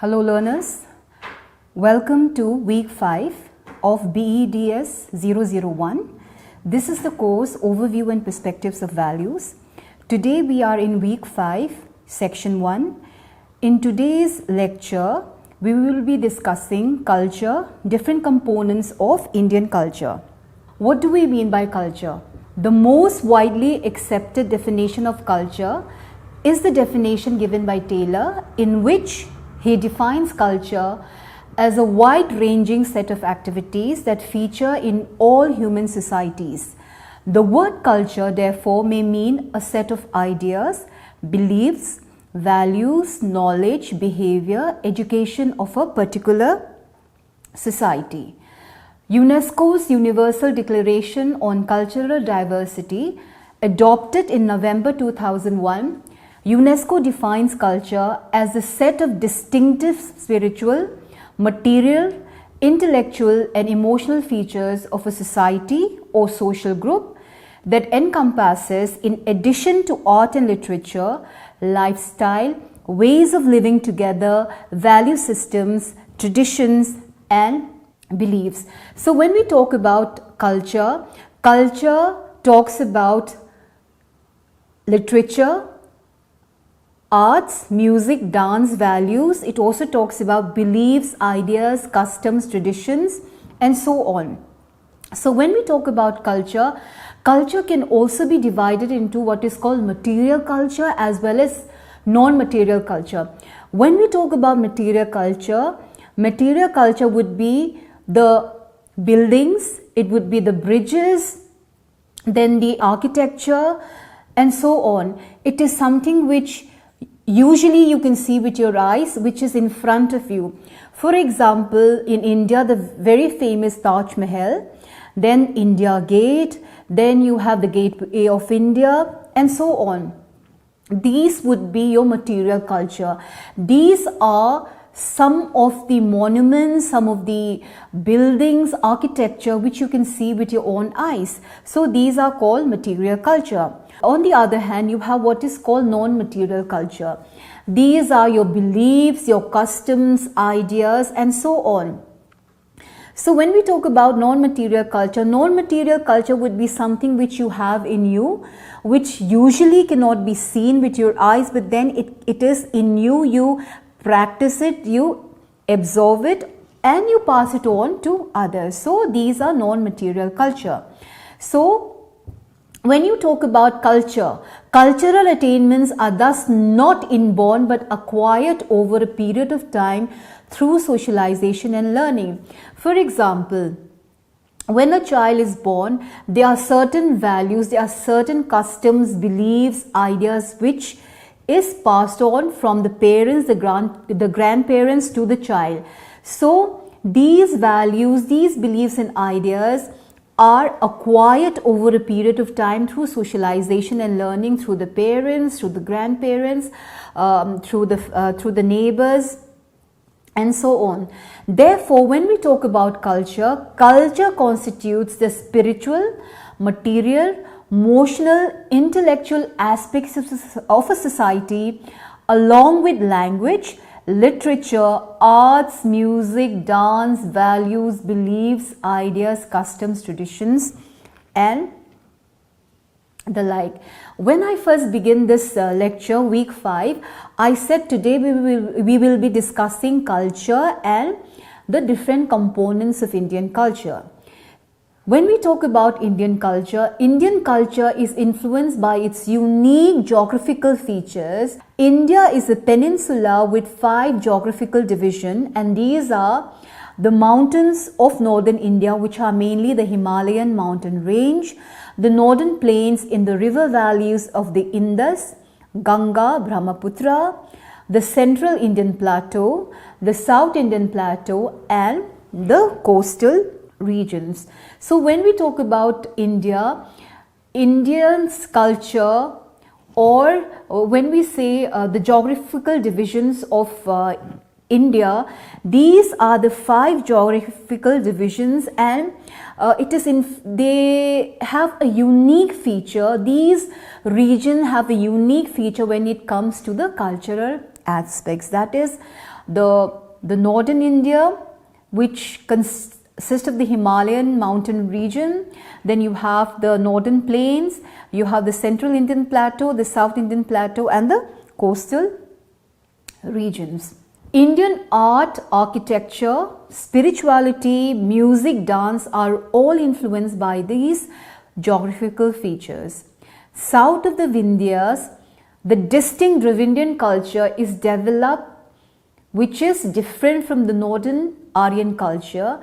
Hello learners, welcome to week 5 of BEDS 001. This is the course Overview and Perspectives of Values. Today we are in week 5, section 1. In today's lecture, we will be discussing culture, different components of Indian culture. What do we mean by culture? The most widely accepted definition of culture is the definition given by Taylor, in which he defines culture as a wide-ranging set of activities that feature in all human societies. The word culture, therefore, may mean a set of ideas, beliefs, values, knowledge, behavior, education of a particular society. UNESCO's Universal Declaration on Cultural Diversity, adopted in November 2001, UNESCO defines culture as a set of distinctive spiritual, material, intellectual and emotional features of a society or social group that encompasses, in addition to art and literature, lifestyle, ways of living together, value systems, traditions and beliefs. So when we talk about culture, culture talks about literature, arts, music, dance, values. It also talks about beliefs, ideas, customs, traditions and so on. So when we talk about culture, culture can also be divided into what is called material culture as well as non-material culture. When we talk about material culture would be the buildings, it would be the bridges, then the architecture and so on. It is something which usually you can see with your eyes, which is in front of you. For example, in India, the very famous Taj Mahal, then India Gate, then you have the Gateway of India and so on. These would be your material culture. These are some of the monuments, some of the buildings, architecture which you can see with your own eyes. So these are called material culture. On the other hand, you have what is called non-material culture. These are your beliefs, your customs, ideas and so on. So when we talk about non-material culture would be something which you have in you, which usually cannot be seen with your eyes, but then it is in you. You practice it, you absorb it and you pass it on to others. So these are non-material culture. So when you talk about culture, cultural attainments are thus not inborn but acquired over a period of time through socialization and learning. For example, when a child is born, there are certain values, there are certain customs, beliefs, ideas which is passed on from the parents, the grandparents to the child. So these values, these beliefs and ideas are acquired over a period of time through socialization and learning, through the parents, through the grandparents, through the neighbors and so on. Therefore, when we talk about culture, culture constitutes the spiritual, material, emotional, intellectual aspects of a society along with language, literature, arts, music, dance, values, beliefs, ideas, customs, traditions and the like. When I first began this lecture, week 5, I said today we will be discussing culture and the different components of Indian culture. When we talk about Indian culture is influenced by its unique geographical features. India is a peninsula with 5 geographical divisions, and these are the mountains of northern India, which are mainly the Himalayan mountain range, the northern plains in the river valleys of the Indus, Ganga, Brahmaputra, the central Indian plateau, the south Indian plateau and the coastal regions. So when we talk about India, Indians' culture, or when we say the geographical divisions of India, these are the 5 geographical divisions and they have a unique feature. These regions have a unique feature when it comes to the cultural aspects. That is the northern India, which consists of the Himalayan mountain region. Then you have the northern plains, you have the central Indian plateau, the south Indian plateau, and the coastal regions. Indian art, architecture, spirituality, music, dance are all influenced by these geographical features. South of the Vindhyas, the distinct Dravidian culture is developed, which is different from the northern Aryan culture.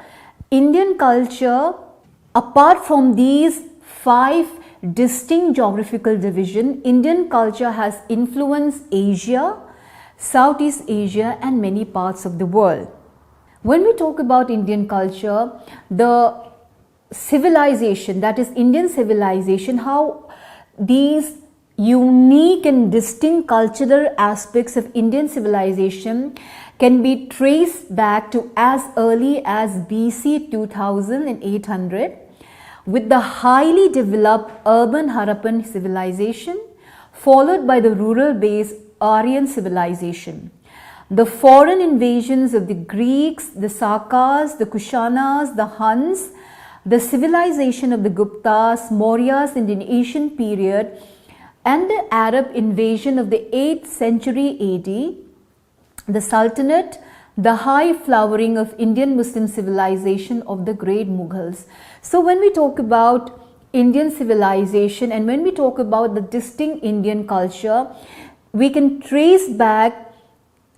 Indian culture, apart from these 5 distinct geographical divisions, Indian culture has influenced Asia, Southeast Asia, and many parts of the world. When we talk about Indian culture, the civilization, that is Indian civilization, how these unique and distinct cultural aspects of Indian civilization can be traced back to as early as BC 2800, with the highly developed urban Harappan civilization, followed by the rural-based Aryan civilization. The foreign invasions of the Greeks, the Sakas, the Kushanas, the Huns, the civilization of the Guptas, Mauryas in the ancient period, and the Arab invasion of the 8th century AD, the Sultanate, the high flowering of Indian Muslim civilization of the great Mughals. So when we talk about Indian civilization and when we talk about the distinct Indian culture, we can trace back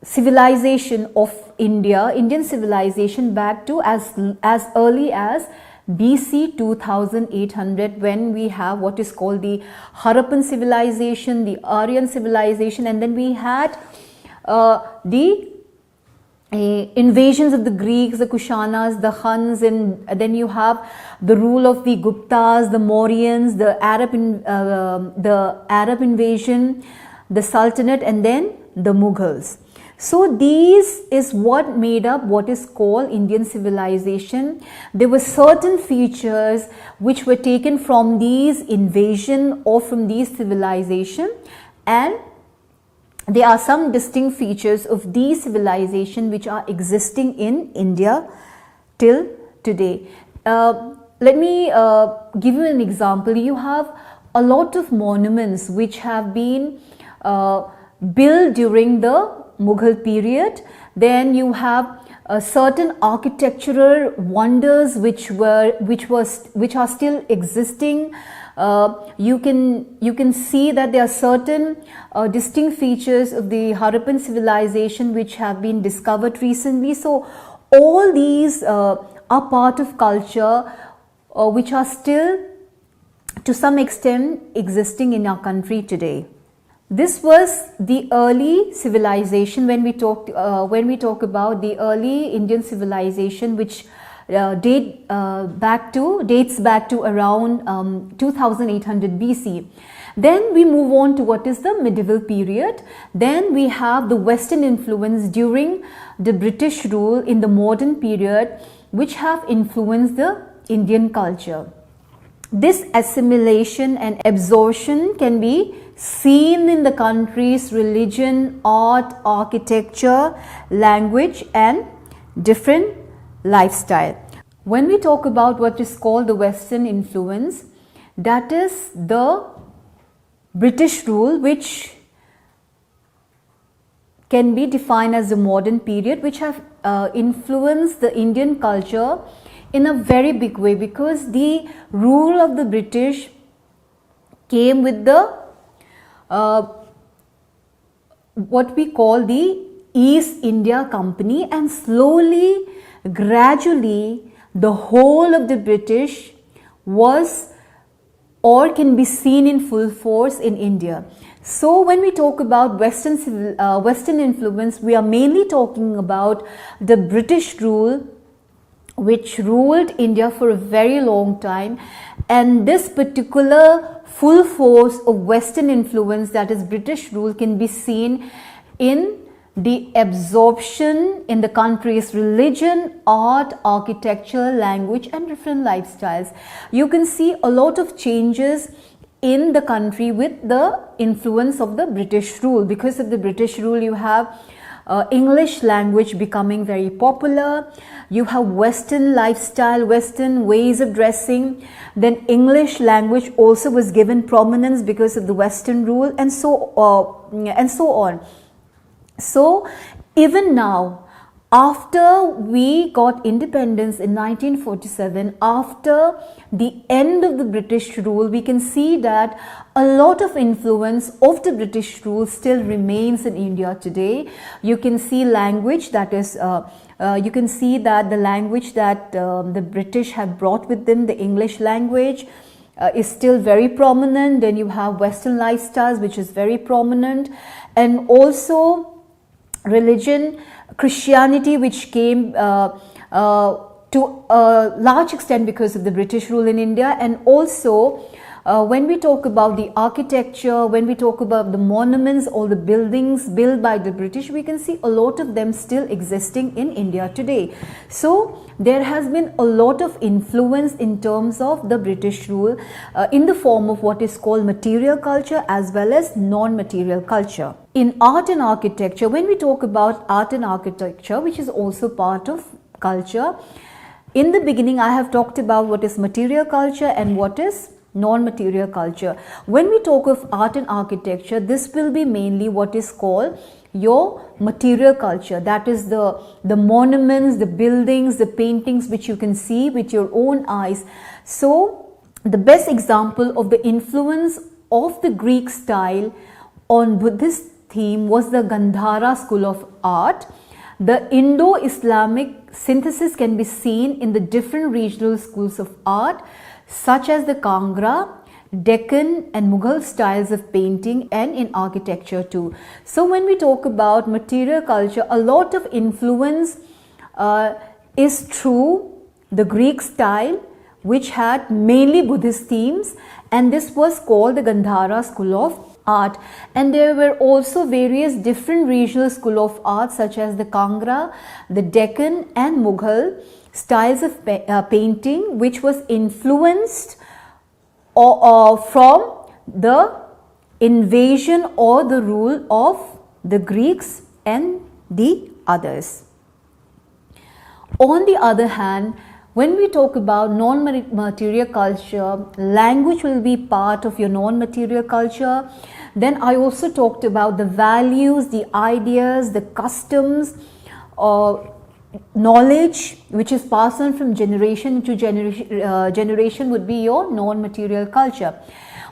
civilization of India, Indian civilization back to as early as BC 2800, when we have what is called the Harappan civilization, the Aryan civilization, and then we had the invasions of the Greeks, the Kushanas, the Huns, and then you have the rule of the Guptas, the Mauryans, the Arab invasion, the Sultanate, and then the Mughals. So these is what made up what is called Indian civilization. There were certain features which were taken from these invasion or from these civilization, and there are some distinct features of these civilization which are existing in India till today. Let me give you an example. You have a lot of monuments which have been built during the Mughal period. Then you have certain architectural wonders which are still existing. You can see that there are certain distinct features of the Harappan civilization which have been discovered recently. So all these are part of culture which are still to some extent existing in our country today. This was the early civilization. When we talk about the early Indian civilization, which dates back to around 2800 BC. Then we move on to what is the medieval period. Then we have the Western influence during the British rule in the modern period, which have influenced the Indian culture. This assimilation and absorption can be seen in the country's religion, art, architecture, language, and different lifestyle. When we talk about what is called the Western influence, that is the British rule, which can be defined as the modern period, which have influenced the Indian culture in a very big way, because the rule of the British came with the what we call the East India Company, and slowly, gradually, the whole of the British was or can be seen in full force in India. So when we talk about Western influence, we are mainly talking about the British rule, which ruled India for a very long time, and this particular full force of Western influence, that is British rule, can be seen in the absorption in the country's religion, art, architecture, language, and different lifestyles. You can see a lot of changes in the country with the influence of the British rule. Because of the British rule, you have English language becoming very popular, you have Western lifestyle, Western ways of dressing, then English language also was given prominence because of the Western rule, and so on. So even now, after we got independence in 1947, after the end of the British rule, we can see that a lot of influence of the British rule still remains in India today. You can see language, that is, you can see that the language that the British have brought with them, the English language, is still very prominent. Then you have Western lifestyles, which is very prominent, and also religion, Christianity, which came to a large extent because of the British rule in India. And also when we talk about the architecture, when we talk about the monuments or the buildings built by the British, we can see a lot of them still existing in India today. So there has been a lot of influence in terms of the British rule in the form of what is called material culture as well as non-material culture. In art and architecture, when we talk about art and architecture, which is also part of culture, in the beginning I have talked about what is material culture and what is non-material culture. When we talk of art and architecture, this will be mainly what is called your material culture. That is the monuments, the buildings, the paintings which you can see with your own eyes. So the best example of the influence of the Greek style on Buddhist theme was the Gandhara school of art. The Indo-Islamic synthesis can be seen in the different regional schools of art, such as the Kangra, Deccan and Mughal styles of painting, and in architecture too. So when we talk about material culture, a lot of influence is through the Greek style, which had mainly Buddhist themes, and this was called the Gandhara school of art. And there were also various different regional school of art, such as the Kangra, the Deccan and Mughal styles of painting, which was influenced from the invasion or the rule of the Greeks and the others. On the other hand, when we talk about non-material culture, language will be part of your non-material culture. Then I also talked about the values, the ideas, the customs, knowledge which is passed on from generation to generation would be your non-material culture.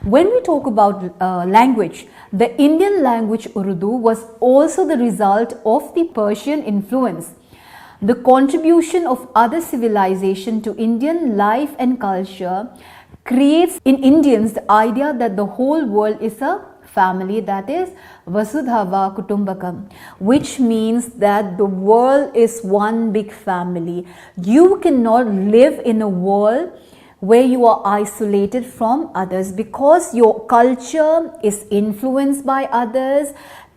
When we talk about language, the Indian language Urdu was also the result of the Persian influence. The contribution of other civilization to Indian life and culture creates in Indians the idea that the whole world is a family, that is Vasudhaiva Kutumbakam, which means that the world is one big family. You cannot live in a world where you are isolated from others, because your culture is influenced by others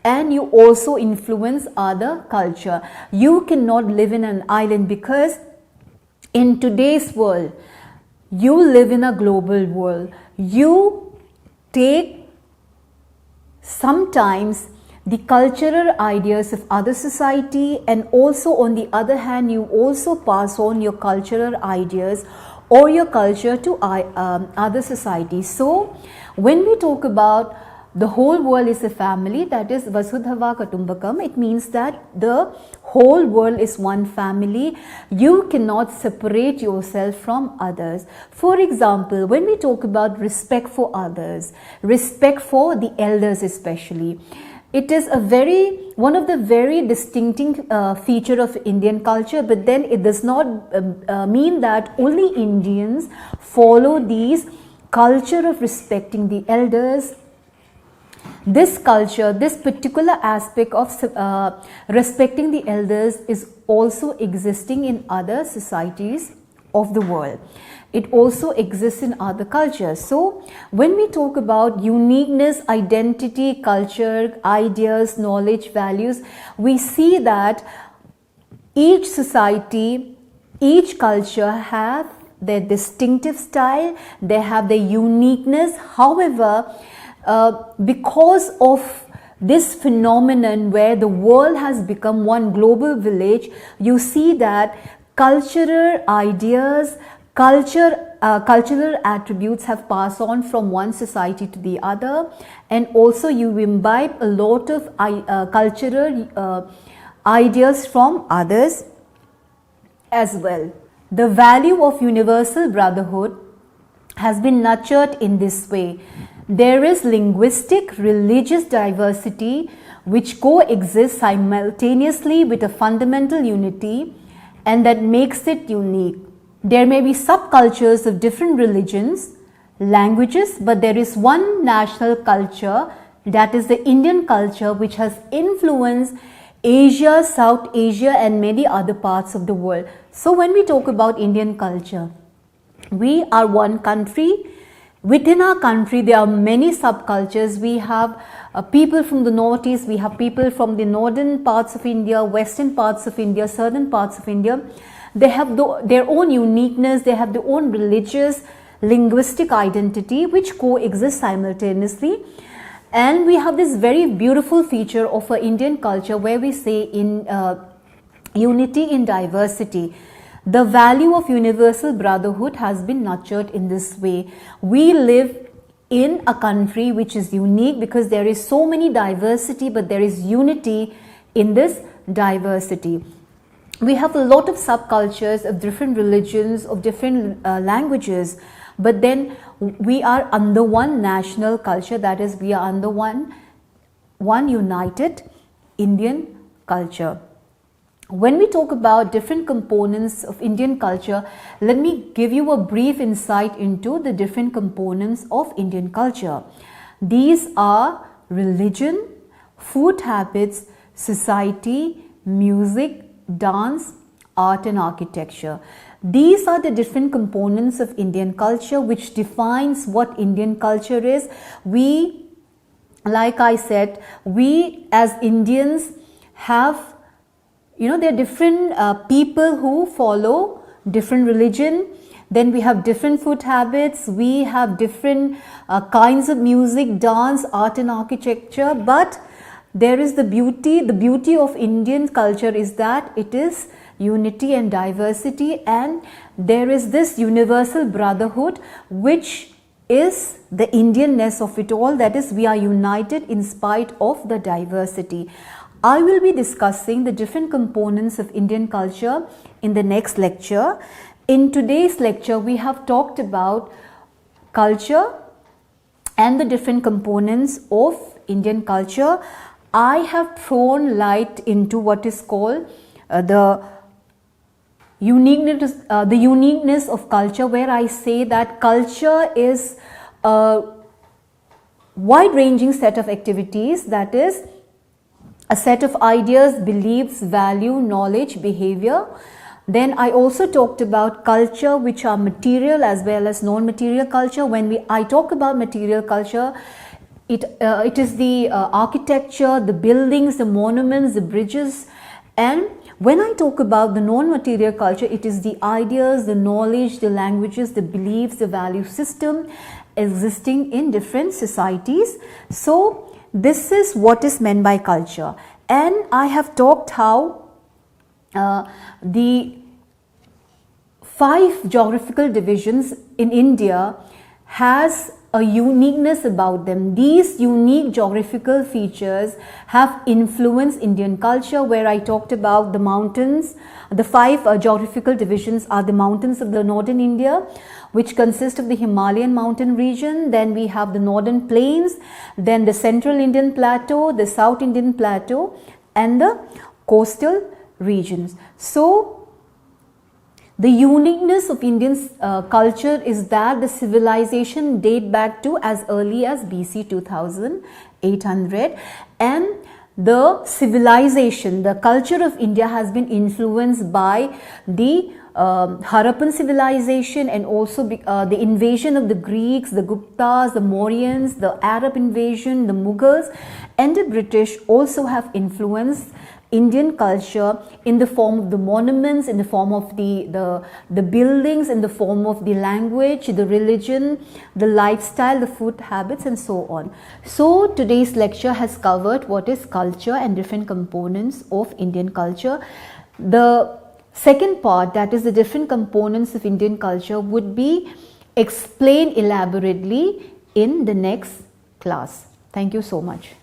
and you also influence other culture. You cannot live in an island, because in today's world, you live in a global world. You take sometimes the cultural ideas of other society, and also on the other hand, you also pass on your cultural ideas or your culture to other societies. So when we talk about the whole world is a family, that is Vasudhaiva Kutumbakam, it means that the whole world is one family. You cannot separate yourself from others. For example, when we talk about respect for others, respect for the elders especially, it is one of the very distinctive feature of Indian culture, but then it does not mean that only Indians follow these culture of respecting the elders. This culture, this particular aspect of respecting the elders is also existing in other societies of the world. It also exists in other cultures. So when we talk about uniqueness, identity, culture, ideas, knowledge, values, we see that each society, each culture have their distinctive style, they have their uniqueness. However, because of this phenomenon where the world has become one global village, you see that cultural ideas, cultural attributes have passed on from one society to the other, and also you imbibe a lot of cultural ideas from others as well. The value of universal brotherhood has been nurtured in this way. There is linguistic, religious diversity which coexists simultaneously with a fundamental unity, and that makes it unique. There may be subcultures of different religions, languages, but there is one national culture, that is the Indian culture, which has influenced Asia, South Asia and many other parts of the world. So when we talk about Indian culture, we are one country. Within our country, there are many subcultures. We have people from the northeast, we have people from the northern parts of India, western parts of India, southern parts of India. They have their own uniqueness, they have their own religious, linguistic identity which coexist simultaneously. And we have this very beautiful feature of our Indian culture where we say in unity in diversity. The value of universal brotherhood has been nurtured in this way. We live in a country which is unique because there is so many diversity, but there is unity in this diversity. We have a lot of subcultures of different religions, of different languages, but then we are under one national culture, that is, we are under one united Indian culture. When we talk about different components of Indian culture, let me give you a brief insight into the different components of Indian culture. These are religion, food habits, society, music, dance, art and architecture. These are the different components of Indian culture which defines what Indian culture is. We, like I said, we as Indians have, there are different people who follow different religion. Then we have different food habits. We have different kinds of music, dance, art and architecture. But there is the beauty of Indian culture is that it is unity and diversity, and there is this universal brotherhood which is the Indianness of it all. That is, we are united in spite of the diversity. I will be discussing the different components of Indian culture in the next lecture. In today's lecture, we have talked about culture and the different components of Indian culture. I have thrown light into what is called the uniqueness of culture, where I say that culture is a wide-ranging set of activities, that is, a set of ideas, beliefs, value, knowledge, behavior. Then I also talked about culture which are material as well as non-material culture. When I talk about material culture, it is the architecture, the buildings, the monuments, the bridges. And when I talk about the non-material culture, it is the ideas, the knowledge, the languages, the beliefs, the value system existing in different societies. So this is what is meant by culture. And I have talked how the 5 geographical divisions in India has a uniqueness about them. These unique geographical features have influenced Indian culture, where I talked about the mountains. The 5 geographical divisions are the mountains of the northern India, which consist of the Himalayan mountain region. Then we have the northern plains, then the central Indian plateau, the south Indian plateau and the coastal regions. So the uniqueness of Indian culture is that the civilization date back to as early as BC 2800, and the civilization, the culture of India has been influenced by the Harappan civilization, and also the invasion of the Greeks, the Guptas, the Mauryans, the Arab invasion, the Mughals and the British also have influenced Indian culture in the form of the monuments, in the form of the buildings, in the form of the language, the religion, the lifestyle, the food habits, and so on. So today's lecture has covered what is culture and different components of Indian culture. The second part, that is the different components of Indian culture, would be explained elaborately in the next class. Thank you so much.